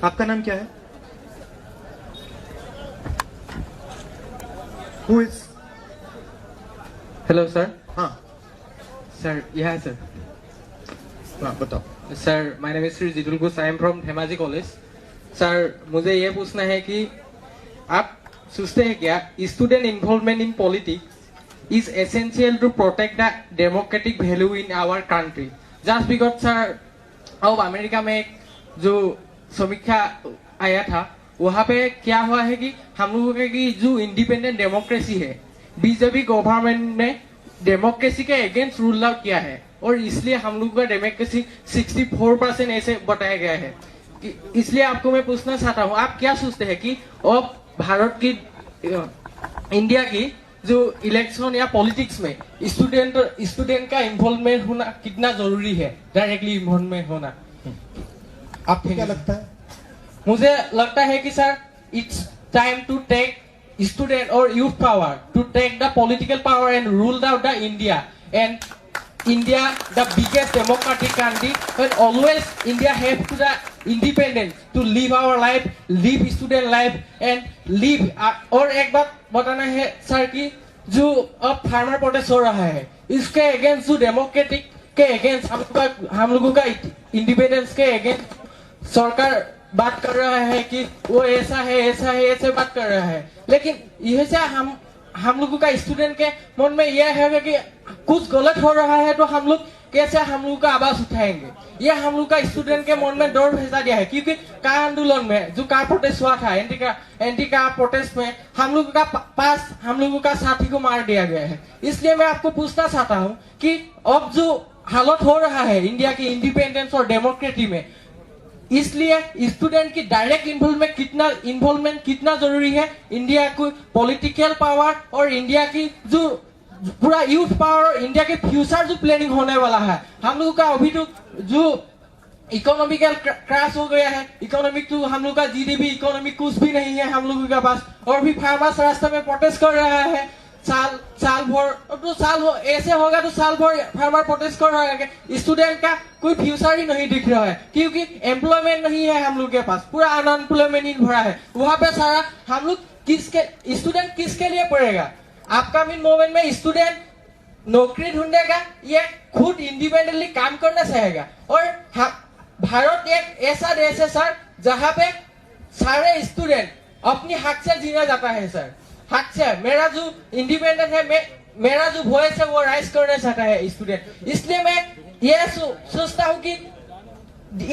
आपका नाम क्या है? Who is? Hello sir. हाँ सर यह है सर। हाँ बताओ। Sir my name is Shri Jitul Ghosh, I am from Dhemaji college. Sir मुझे ये पूछना है कि आप सोचते हैं क्या student involvement in politics is essential to protect the democratic value in our country? Just because sir अब अमेरिका में एक जो समीक्षा आया था वहां पे क्या हुआ है कि हम लोगों की जो इंडिपेंडेंट डेमोक्रेसी है बीजेपी गवर्नमेंट ने डेमोक्रेसी के अगेंस्ट रूल आउट किया है और इसलिए हम लोगों का डेमोक्रेसी 64% ऐसे बताया गया है। इसलिए आपको मैं पूछना चाहता हूँ आप क्या सोचते हैं कि अब भारत की इंडिया की जो इलेक्शन या पॉलिटिक्स में स्टूडेंट का इन्वॉल्वमेंट होना कितना जरूरी है, डायरेक्टली इन्वॉल्वमेंट होना? आपको क्या लगता है? मुझे लगता है कि sir it's time to take student or youth power to take the political power and rule out the India. And India, the biggest democratic country, but always India have to the independence to live our life, live student life and live. और एक बात बताना है sir कि जो अब farmer protest हो रहा है इसके अगेंस्ट जो डेमोक्रेटिक के अगेंस्ट हम लोगों का इंडिपेंडेंस के अगेंस्ट सरकार बात कर रहा है कि वो ऐसा है ऐसे बात कर रहा है, लेकिन यह से हम लोगों का स्टूडेंट के मन में यह है कि कुछ गलत हो रहा है तो हम लोग कैसे हम लोगों का आवाज उठाएंगे। यह हम लोग का स्टूडेंट के मन में डर भेजा दिया है क्योंकि कार आंदोलन में जो कार प्रोटेस्ट हुआ था एंटी कार प्रोटेस्ट में हम लोगों का पास हम लोगों का साथी को मार दिया गया है। इसलिए मैं आपको पूछना चाहता हूँ कि अब जो हालत हो रहा है इंडिया की इंडिपेंडेंस और डेमोक्रेसी में, इसलिए स्टूडेंट की डायरेक्ट इन्वॉल्वमेंट कितना जरूरी है इंडिया को पॉलिटिकल पावर और इंडिया की जो पूरा यूथ पावर और इंडिया के फ्यूचर जो प्लानिंग होने वाला है। हम लोगों का अभी तो जो इकोनॉमिकल क्रैश हो गया है, इकोनॉमिक तो हम लोग का जीडीपी इकोनॉमिक कुछ भी नहीं है हम लोगों के पास, और भी फार्मर्स रास्ते में प्रोटेस्ट कर रहा है साल भर तो ऐसे होगा तो साल भर फार्मर प्रोटेस्ट कर रहा है। स्टूडेंट का कोई फ्यूचर ही नहीं दिख रहा है क्योंकि एम्प्लॉयमेंट नहीं है हम लोग के पास, पूरा अनएम्प्लॉयमेंट ही भरा है वहां पे सारा। हम लोग स्टूडेंट किसके लिए पढ़ेगा? अपकमिंग मोमेंट में स्टूडेंट नौकरी ढूंढेगा या खुद इंडिपेंडेंटली काम करना चाहेगा? और भारत एक ऐसा देश है सर जहाँ पे सारे स्टूडेंट अपनी हक से जीना जाता है सर, हक से। मेरा जो इंडिपेंडेंट है मेरा जो वॉइस है वो राइज करना चाहता है स्टूडेंट। इसलिए मैं ये सोचता हूँ कि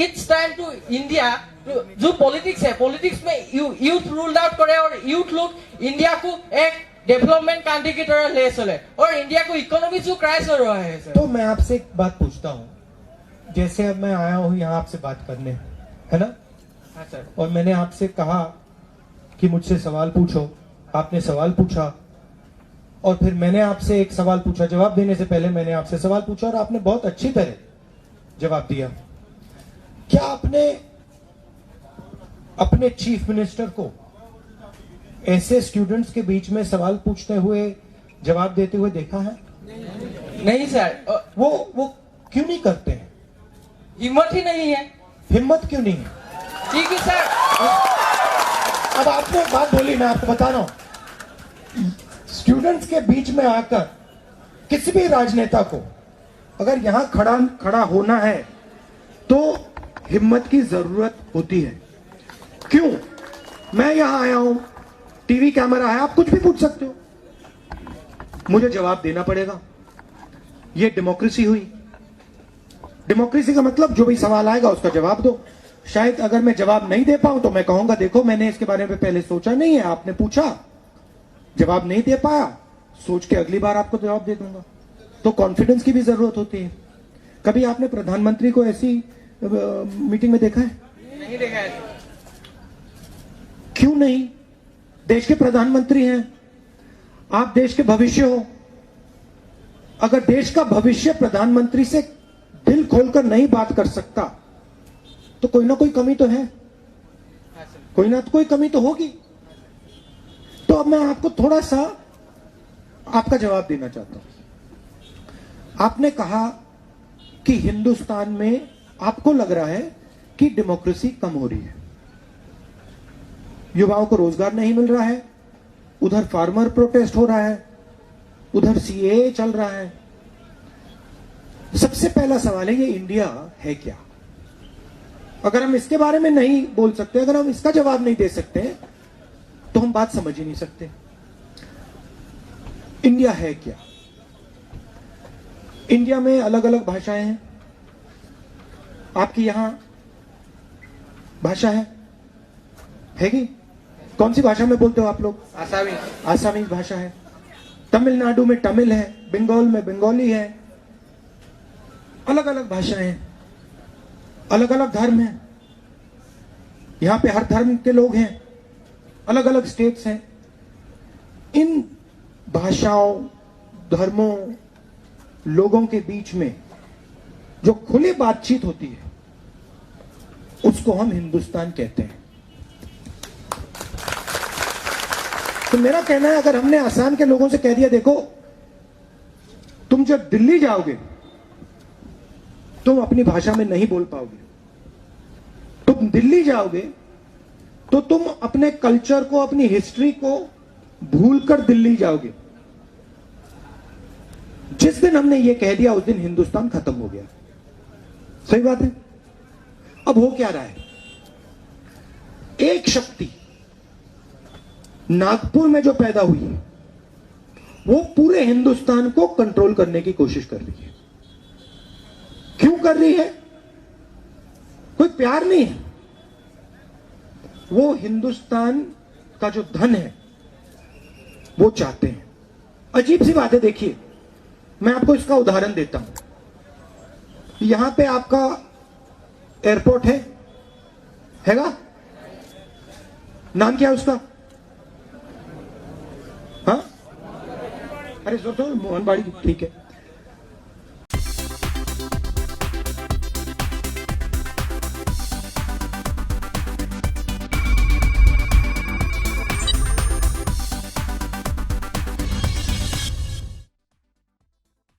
इट्स टाइम टू इंडिया जो पॉलिटिक्स है पॉलिटिक्स में यूथ रूल आउट करे और यूथ लोग इंडिया को एक डेवलपमेंट कंट्री की तरह ले चले और इंडिया को इकोनॉमी जो क्रैश हो रहा है सर। तो मैं आपसे एक बात पूछता हूँ, जैसे अब मैं आया हूँ यहाँ आपसे बात करने, है ना? हाँ सर। और मैंने आपसे कहा कि मुझसे सवाल पूछो, आपने सवाल पूछा और फिर मैंने आपसे एक सवाल पूछा, जवाब देने से पहले मैंने आपसे सवाल पूछा और आपने बहुत अच्छी तरह जवाब दिया। क्या आपने अपने चीफ मिनिस्टर को ऐसे स्टूडेंट्स के बीच में सवाल पूछते हुए जवाब देते हुए देखा है? नहीं सर। वो क्यों नहीं करते हैं? हिम्मत ही नहीं है। हिम्मत क्यों नहीं है? ठीक है सर। अब आपने बात बोली, मैं आपको बता रहा हूं, स्टूडेंट्स के बीच में आकर किसी भी राजनेता को अगर यहां खड़ा होना है तो हिम्मत की जरूरत होती है। क्यों? मैं यहां आया हूं, टीवी कैमरा है, आप कुछ भी पूछ सकते हो, मुझे जवाब देना पड़ेगा। ये डेमोक्रेसी हुई। डेमोक्रेसी का मतलब जो भी सवाल आएगा उसका जवाब दो। शायद अगर मैं जवाब नहीं दे पाऊं तो मैं कहूंगा देखो मैंने इसके बारे में पहले सोचा नहीं है, आपने पूछा जवाब नहीं दे पाया, सोच के अगली बार आपको जवाब दे दूंगा। तो कॉन्फिडेंस की भी जरूरत होती है। कभी आपने प्रधानमंत्री को ऐसी मीटिंग में देखा है? नहीं देखा है। क्यों नहीं? देश के प्रधानमंत्री हैं आप, देश के भविष्य हो। अगर देश का भविष्य प्रधानमंत्री से दिल खोलकर नहीं बात कर सकता तो कोई ना कोई कमी तो है, कोई ना कोई कमी तो होगी। तो अब मैं आपको थोड़ा सा आपका जवाब देना चाहता हूं। आपने कहा कि हिंदुस्तान में आपको लग रहा है कि डेमोक्रेसी कम हो रही है, युवाओं को रोजगार नहीं मिल रहा है, उधर फार्मर प्रोटेस्ट हो रहा है, उधर सीएए चल रहा है। सबसे पहला सवाल है ये इंडिया है क्या? अगर हम इसके बारे में नहीं बोल सकते, अगर हम इसका जवाब नहीं दे सकते, तो हम बात समझ ही नहीं सकते। इंडिया है क्या? इंडिया में अलग अलग भाषाएं हैं। आपकी यहां भाषा है कि? कौन सी भाषा में बोलते हो आप लोग? आसामीज भाषा है। तमिलनाडु में तमिल है, बंगाल में बंगाली है। अलग अलग भाषाएं हैं, अलग अलग धर्म हैं। यहां पे हर धर्म के लोग हैं, अलग अलग स्टेट्स हैं। इन भाषाओं, धर्मों, लोगों के बीच में जो खुली बातचीत होती है, उसको हम हिंदुस्तान कहते हैं। तो मेरा कहना है, अगर हमने आसाम के लोगों से कह दिया, देखो तुम जब दिल्ली जाओगे तुम अपनी भाषा में नहीं बोल पाओगे, तुम दिल्ली जाओगे तो तुम अपने कल्चर को, अपनी हिस्ट्री को भूलकर दिल्ली जाओगे। जिस दिन हमने ये कह दिया उस दिन हिंदुस्तान खत्म हो गया। सही बात है। अब हो क्या रहा है? एक शक्ति नागपुर में जो पैदा हुई है, वो पूरे हिंदुस्तान को कंट्रोल करने की कोशिश कर रही है। क्यों कर रही है? कोई प्यार नहीं है। वो हिंदुस्तान का जो धन है वो चाहते हैं। अजीब सी बात है। देखिए, मैं आपको इसका उदाहरण देता हूं। यहां पे आपका एयरपोर्ट हैगा? नाम क्या है उसका? हाँ, अरे जोर मोहनबाड़ी, ठीक है।